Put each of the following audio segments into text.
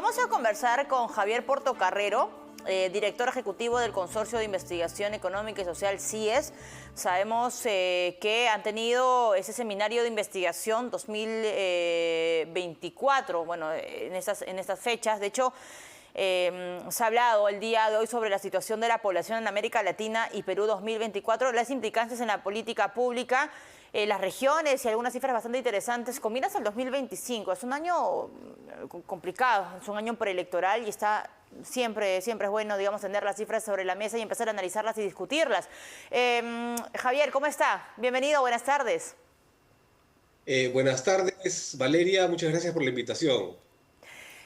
Vamos a conversar con Javier Portocarrero, director ejecutivo del Consorcio de Investigación Económica y Social CIES. Sabemos que han tenido ese seminario de investigación 2024, bueno, en estas fechas. De hecho, se ha hablado el día de hoy sobre la situación de la población en América Latina y Perú 2024, las implicancias en la política pública, las regiones y algunas cifras bastante interesantes. Con miras al 2025, es un año complicado, es un año preelectoral y siempre es bueno, digamos, tener las cifras sobre la mesa y empezar a analizarlas y discutirlas. Javier, ¿cómo está? Bienvenido, buenas tardes. Buenas tardes, Valeria, muchas gracias por la invitación.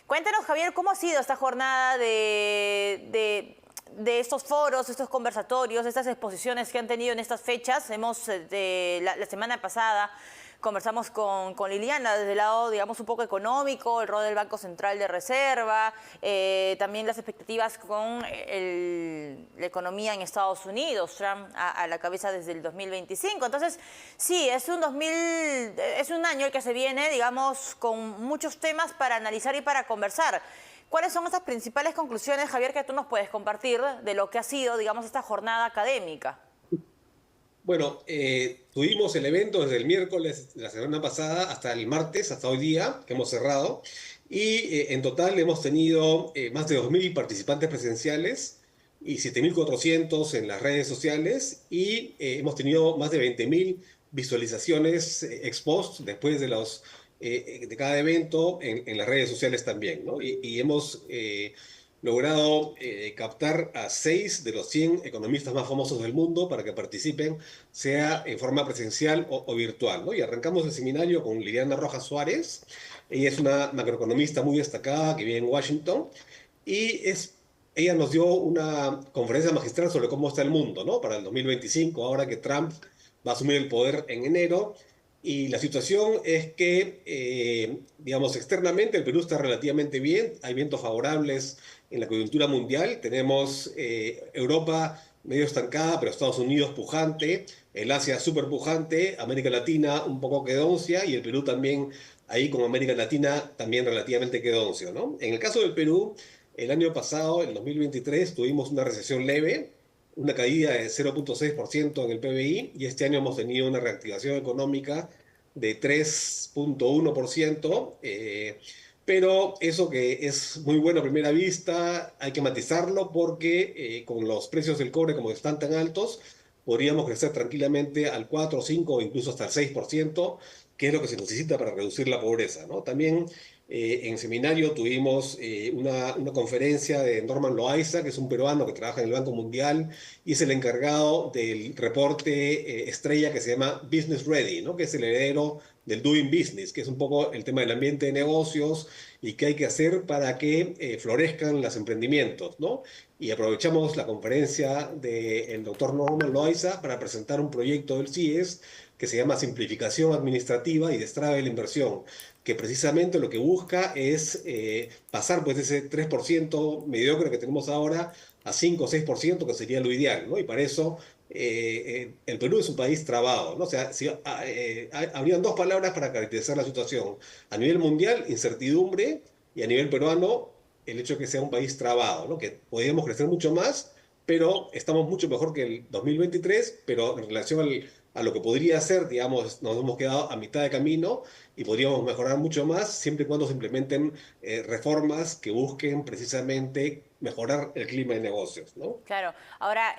Cuéntanos, Javier, ¿cómo ha sido esta jornada de estos foros, estos conversatorios, estas exposiciones que han tenido en estas fechas? La semana pasada conversamos con Liliana desde el lado, digamos, un poco económico, el rol del Banco Central de Reserva, también las expectativas con la economía en Estados Unidos, Trump a la cabeza desde el 2025. Entonces, sí, es un año el que se viene, digamos, con muchos temas para analizar y para conversar. ¿Cuáles son esas principales conclusiones, Javier, que tú nos puedes compartir de lo que ha sido, digamos, esta jornada académica? Bueno, tuvimos el evento desde el miércoles de la semana pasada hasta el martes, hasta hoy día, que hemos cerrado, y en total hemos tenido más de 2.000 participantes presenciales y 7.400 en las redes sociales, y hemos tenido más de 20.000 visualizaciones ex post después de cada evento en las redes sociales también, ¿no? Y hemos logrado captar a 6 de los 100 economistas más famosos del mundo para que participen, sea en forma presencial o virtual, ¿no? Y arrancamos el seminario con Liliana Rojas Suárez. Ella es una macroeconomista muy destacada que vive en Washington y ella nos dio una conferencia magistral sobre cómo está el mundo, ¿no? Para el 2025, ahora que Trump va a asumir el poder en enero. Y la situación es que, digamos, externamente el Perú está relativamente bien, hay vientos favorables en la coyuntura mundial, tenemos Europa medio estancada, pero Estados Unidos pujante, el Asia súper pujante, América Latina un poco quedoncia y el Perú también, ahí con América Latina también relativamente quedoncio, ¿no? En el caso del Perú, el año pasado, el 2023, tuvimos una recesión leve, una caída de 0,6% en el PBI, y este año hemos tenido una reactivación económica de 3,1%, pero eso que es muy bueno a primera vista, hay que matizarlo porque con los precios del cobre como están tan altos, podríamos crecer tranquilamente al 4, 5 o incluso hasta el 6%, que es lo que se necesita para reducir la pobreza, ¿no? También en seminario tuvimos una conferencia de Norman Loaiza, que es un peruano que trabaja en el Banco Mundial y es el encargado del reporte estrella que se llama Business Ready, ¿no? Que es el heredero del Doing Business, que es un poco el tema del ambiente de negocios y qué hay que hacer para que florezcan los emprendimientos, ¿no? Y aprovechamos la conferencia del doctor Norman Loaiza para presentar un proyecto del CIES que se llama Simplificación Administrativa y Destrave de la Inversión, que precisamente lo que busca es pasar pues de ese 3% mediocre que tenemos ahora a 5 o 6%, que sería lo ideal, ¿no? Y para eso el Perú es un país trabado, ¿no? O sea, habrían dos palabras para caracterizar la situación. A nivel mundial, incertidumbre, y a nivel peruano, el hecho de que sea un país trabado, ¿no? Que podríamos crecer mucho más, pero estamos mucho mejor que el 2023, pero en relación a lo que podría ser, digamos, nos hemos quedado a mitad de camino y podríamos mejorar mucho más siempre y cuando se implementen reformas que busquen precisamente mejorar el clima de negocios, ¿no? Claro. Ahora,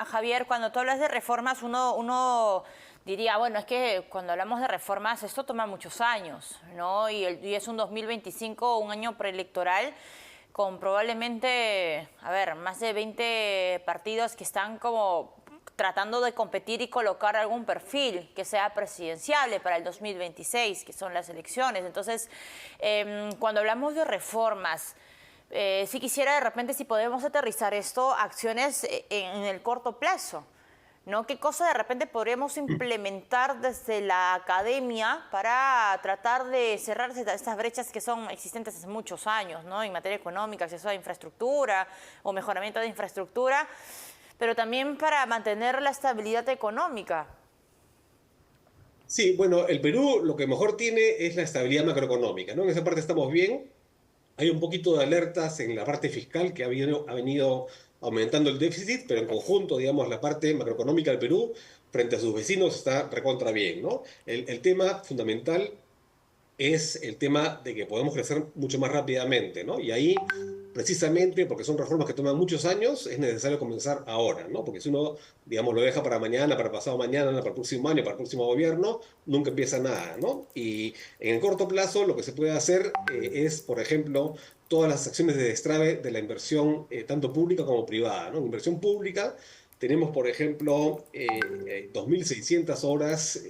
Javier, cuando tú hablas de reformas, uno diría, bueno, es que cuando hablamos de reformas, esto toma muchos años, ¿no? Y es un 2025, un año preelectoral, con probablemente, a ver, más de 20 partidos que están como tratando de competir y colocar algún perfil que sea presidenciable para el 2026, que son las elecciones. Entonces, cuando hablamos de reformas, sí quisiera de repente si podemos aterrizar esto a acciones en el corto plazo, ¿no? ¿Qué cosa de repente podríamos implementar desde la academia para tratar de cerrar estas brechas que son existentes hace muchos años, ¿no? En materia económica, acceso a infraestructura o mejoramiento de infraestructura, pero también para mantener la estabilidad económica? Sí, bueno, el Perú lo que mejor tiene es la estabilidad macroeconómica, ¿no? En esa parte estamos bien. hay un poquito de alertas en la parte fiscal que ha venido aumentando el déficit, pero en conjunto, digamos, la parte macroeconómica del Perú frente a sus vecinos está recontra bien, ¿no? El tema fundamental es el tema de que podemos crecer mucho más rápidamente, ¿no? Y ahí, precisamente, porque son reformas que toman muchos años, es necesario comenzar ahora, ¿no? Porque si uno, digamos, lo deja para mañana, para pasado mañana, para el próximo año, para el próximo gobierno, nunca empieza nada, ¿no? Y en el corto plazo, lo que se puede hacer es, por ejemplo, todas las acciones de destrave de la inversión, tanto pública como privada, ¿no? Inversión pública. Tenemos, por ejemplo, 2.600 horas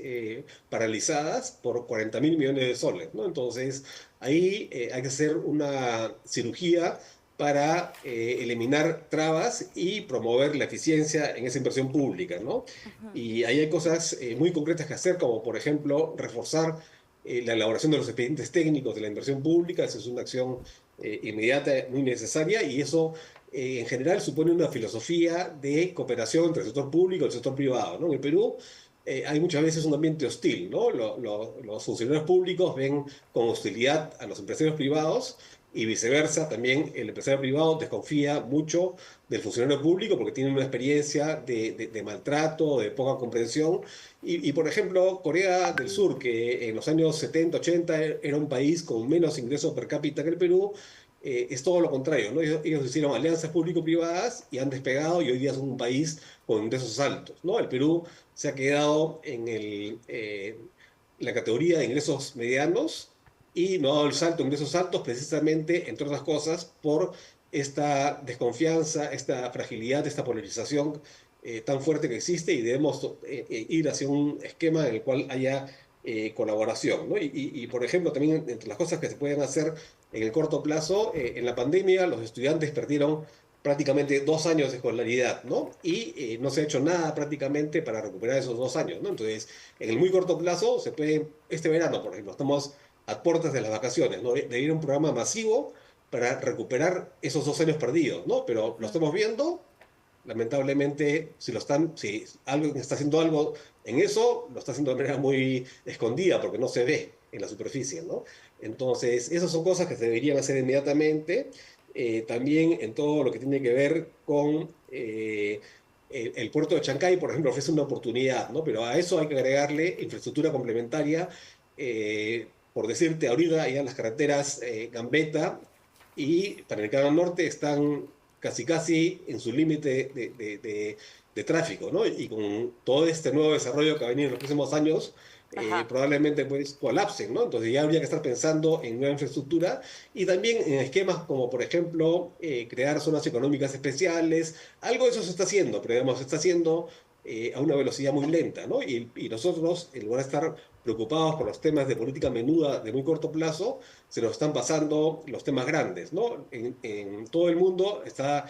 paralizadas por 40.000 millones de soles, ¿no? Entonces, ahí hay que hacer una cirugía para eliminar trabas y promover la eficiencia en esa inversión pública, ¿no? Y ahí hay cosas muy concretas que hacer, como por ejemplo reforzar la elaboración de los expedientes técnicos de la inversión pública. Esa es una acción inmediata, muy necesaria, y eso en general supone una filosofía de cooperación entre el sector público y el sector privado, ¿no? En el Perú hay muchas veces un ambiente hostil, ¿no? Los funcionarios públicos ven con hostilidad a los empresarios privados y viceversa. También el empresario privado desconfía mucho del funcionario público porque tiene una experiencia de maltrato, de poca comprensión. Por ejemplo, Corea del Sur, que en los años 70, 80 era un país con menos ingresos per cápita que el Perú, es todo lo contrario, ¿no? Ellos hicieron alianzas público-privadas y han despegado, y hoy día son un país con ingresos altos, ¿no? El Perú se ha quedado en la categoría de ingresos medianos y no ha dado el salto a ingresos altos, precisamente, entre otras cosas, por esta desconfianza, esta fragilidad, esta polarización tan fuerte que existe, y debemos ir hacia un esquema en el cual haya colaboración, ¿no? Por ejemplo, también entre las cosas que se pueden hacer en el corto plazo, en la pandemia los estudiantes perdieron prácticamente 2 años de escolaridad, ¿no? Y no se ha hecho nada prácticamente para recuperar esos 2 años, ¿no? Entonces, en el muy corto plazo, se puede, este verano, por ejemplo, estamos a puertas de las vacaciones, ¿no? De ir a un programa masivo para recuperar esos 2 años perdidos, ¿no? Pero lo estamos viendo. Lamentablemente, si alguien está haciendo algo en eso, lo está haciendo de manera muy escondida porque no se ve en la superficie, ¿no? Entonces, esas son cosas que se deberían hacer inmediatamente. También en todo lo que tiene que ver con el puerto de Chancay, por ejemplo, ofrece una oportunidad, ¿no? Pero a eso hay que agregarle infraestructura complementaria. Por decirte, ahorita ya las carreteras Gambetta y Panamericana Norte están casi en su límite de tráfico, ¿no? Y con todo este nuevo desarrollo que va a venir en los próximos años, probablemente pues colapsen, ¿no? Entonces ya habría que estar pensando en nueva infraestructura y también en esquemas como, por ejemplo, crear zonas económicas especiales. Algo de eso se está haciendo, pero digamos, se está haciendo a una velocidad muy lenta, ¿no? Y nosotros, en lugar de estar preocupados por los temas de política menuda de muy corto plazo, se nos están pasando los temas grandes, ¿no? En todo el mundo está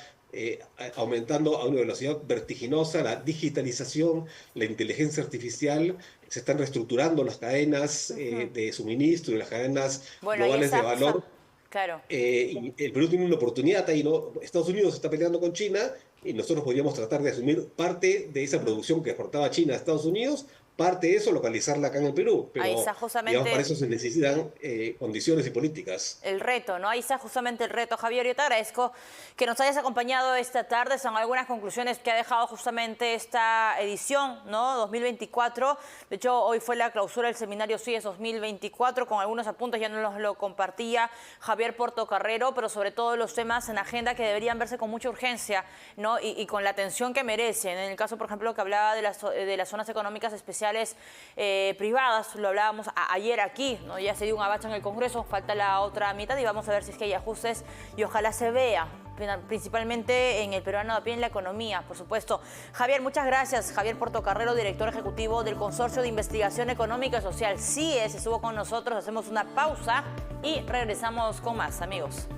aumentando a una velocidad vertiginosa la digitalización, la inteligencia artificial. Se están reestructurando las cadenas de suministro y las cadenas globales de valor. Claro. Y el Perú tiene una oportunidad ahí, ¿no? Estados Unidos está peleando con China y nosotros podríamos tratar de asumir parte de esa producción que exportaba China a Estados Unidos, parte de eso localizarla acá en el Perú. Pero ahí está justamente, digamos, para eso se necesitan condiciones y políticas. El reto, ¿no? Ahí está justamente el reto, Javier. Yo te agradezco que nos hayas acompañado esta tarde. Son algunas conclusiones que ha dejado justamente esta edición, ¿no? 2024. De hecho, hoy fue la clausura del seminario CIES 2024, con algunos apuntes, ya nos lo compartía Javier Portocarrero, pero sobre todo los temas en agenda que deberían verse con mucha urgencia, ¿no? Y con la atención que merecen. En el caso, por ejemplo, que hablaba de las zonas económicas especiales privadas, lo hablábamos ayer aquí, ¿no? Ya se dio un avance en el Congreso, falta la otra mitad y vamos a ver si es que hay ajustes y ojalá se vea, principalmente en el peruano de a pie, en la economía, por supuesto. Javier, muchas gracias. Javier Portocarrero, director ejecutivo del Consorcio de Investigación Económica y Social, CIES, estuvo con nosotros. Hacemos una pausa y regresamos con más, amigos.